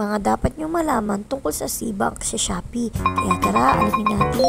Mga dapat nyo malaman tungkol sa SeaBank sa Shopee. Kaya tara, alamin natin.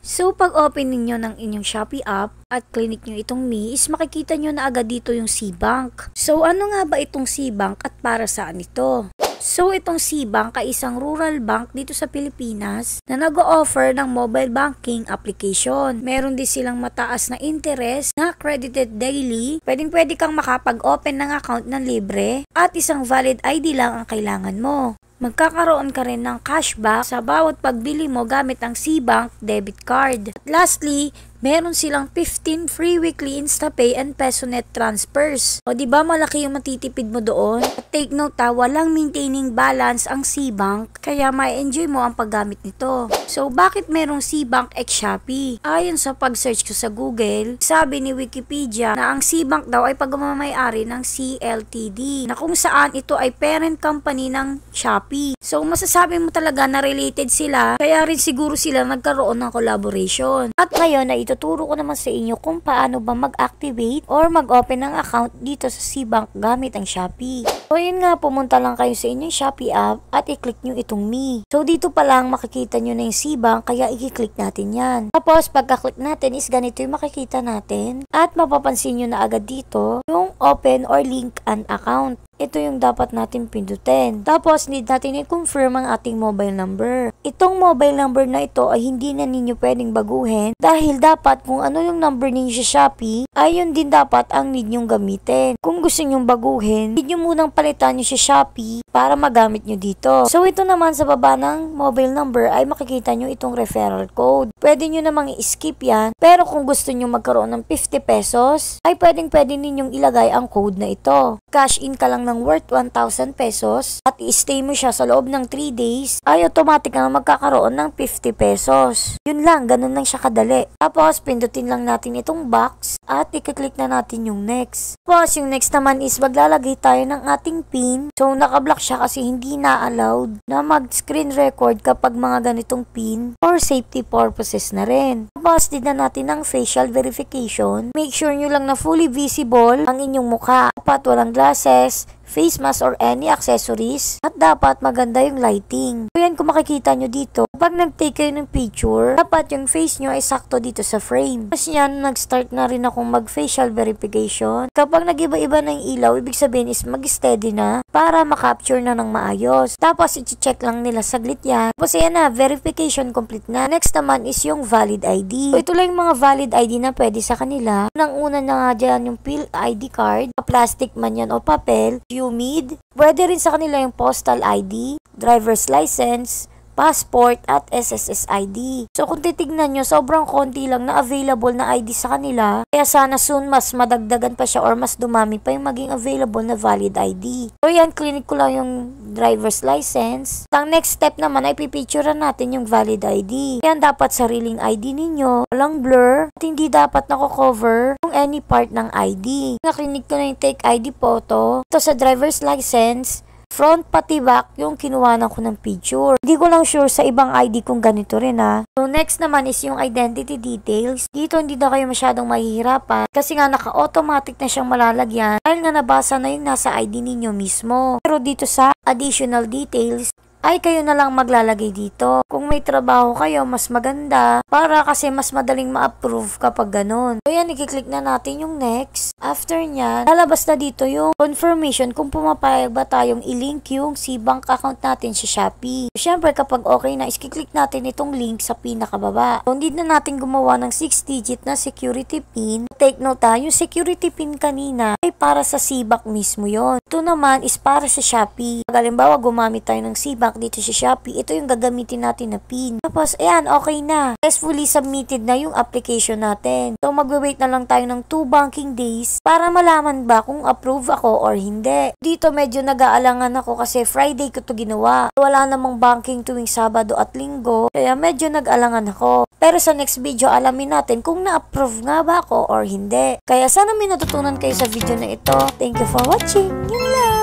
So, pag open ninyo ng inyong Shopee app at clinic nyo itong Me, is makikita nyo na agad dito yung SeaBank. So, ano nga ba itong SeaBank at para saan ito? So, itong SeaBank ay isang rural bank dito sa Pilipinas na nag-o-offer ng mobile banking application. Meron din silang mataas na interest na credited daily. Pwedeng-pwede kang makapag-open ng account ng libre at isang valid ID lang ang kailangan mo. Magkakaroon ka rin ng cashback sa bawat pagbili mo gamit ang SeaBank debit card. At lastly, meron silang 15 free weekly InstaPay and PesoNet transfers. O diba malaki yung matitipid mo doon? At take note walang maintaining balance ang SeaBank, kaya ma-enjoy mo ang paggamit nito. So bakit merong SeaBank x Shopee? Ayon sa pag-search ko sa Google, sabi ni Wikipedia na ang SeaBank daw ay pagmamayari ng CLTD, na kung saan ito ay parent company ng Shopee. So masasabi mo talaga na related sila, kaya rin siguro sila nagkaroon ng collaboration. At ngayon ay ituturo ko naman sa inyo kung paano ba mag-activate or mag-open ng account dito sa SeaBank gamit ang Shopee. So yun nga, pumunta lang kayo sa inyong Shopee app at i-click nyo itong Me. So dito pa lang makikita nyo na yung SeaBank, kaya i-click natin yan. Tapos pagka-click natin is ganito yung makikita natin at mapapansin nyo na agad dito yung open or link an account. Ito yung dapat natin pindutin. Tapos, need natin i-confirm ang ating mobile number. Itong mobile number na ito ay hindi na ninyo pwedeng baguhin dahil dapat kung ano yung number ninyo sa Shopee, ay yun din dapat ang need nyong gamitin. Kung gusto nyong baguhin, need nyo munang palitan nyo sa Shopee para magamit nyo dito. So, ito naman sa baba ng mobile number ay makikita nyo itong referral code. Pwede nyo namang i-skip yan, pero kung gusto nyo magkaroon ng 50 pesos, ay pwedeng-pwede ninyong ilagay ang code na ito. Cash in ka lang ng worth 1,000 pesos at i-stay mo siya sa loob ng 3 days, ay automatic na magkakaroon ng 50 pesos. Yun lang, ganun lang siya kadali. Tapos, pindutin lang natin itong box at i-click na natin yung next. Tapos, yung next naman is maglalagay tayo ng ating PIN. So, nakablock siya kasi hindi na-allowed na mag-screen record kapag mga ganitong PIN for safety purposes na rin. Tapos, din na natin ng facial verification. Make sure nyo lang na fully visible ang inyong mukha. Dapat walang glasses, face mask or any accessories, at dapat maganda yung lighting. So yan, kung makikita nyo dito, kapag nag-take kayo ng picture, dapat yung face nyo ay sakto dito sa frame. Tapos yan, nag-start na rin akong mag-facial verification. Kapag nag-iba-iba na yung ilaw, ibig sabihin is mag-steady na para makapture na ng maayos. Tapos i-check lang nila saglit yan. Tapos yan na, verification complete na. Next naman is yung valid ID. So ito lang yung mga valid ID na pwede sa kanila. Unang-una na nga dyan yung PIL ID card, plastic man yan o papel, UMID. Pwede rin sa kanila yung postal ID, driver's license, passport at SSS ID. So kung titignan nyo, sobrang konti lang na available na ID sa kanila. Kaya sana soon mas madagdagan pa siya or mas dumami pa yung maging available na valid ID. So yan, clinic ko lang yung driver's license. Ang next step naman ay pipicturean natin yung valid ID. Yan, dapat sariling ID ninyo, walang blur, at hindi dapat nako-cover yung any part ng ID. Na-clinic ko na yung take ID photo. Ito sa driver's license, front pati back yung kinuhanan ko ng picture. Hindi ko lang sure sa ibang ID kung ganito rin ha. So next naman is yung identity details. Dito hindi na kayo masyadong mahihirapan kasi nga naka-automatic na siyang malalagyan dahil nga nabasa na yung nasa ID ninyo mismo. Pero dito sa additional details, ay kayo na lang maglalagay dito. Kung may trabaho kayo, mas maganda para kasi mas madaling ma-approve kapag ganun. So yan, i-click na natin yung next. After nyan, lalabas na dito yung confirmation kung pumapayag ba tayong i-link yung SeaBank account natin sa Shopee. So, syempre kapag okay na, i-click natin itong link sa pinakababa. So hindi na natin gumawa ng 6-digit na security pin. Take note yung security pin kanina ay para sa SeaBank mismo yon. Ito naman is para sa Shopee. Pag halimbawa gumamit tayo ng SeaBank dito sa Shopee, ito yung gagamitin natin na PIN. Tapos, ayan, okay na. Successfully submitted na yung application natin. So, magwe-wait na lang tayo ng 2 banking days para malaman ba kung approve ako or hindi. Dito, medyo nag-aalangan ako kasi Friday ko to ginawa. Wala namang banking tuwing Sabado at Linggo, kaya medyo nag-alangan ako. Pero sa next video, alamin natin kung na-approve nga ba ako or hindi. Kaya sana may natutunan kayo sa video na ito. Thank you for watching. Yun lang!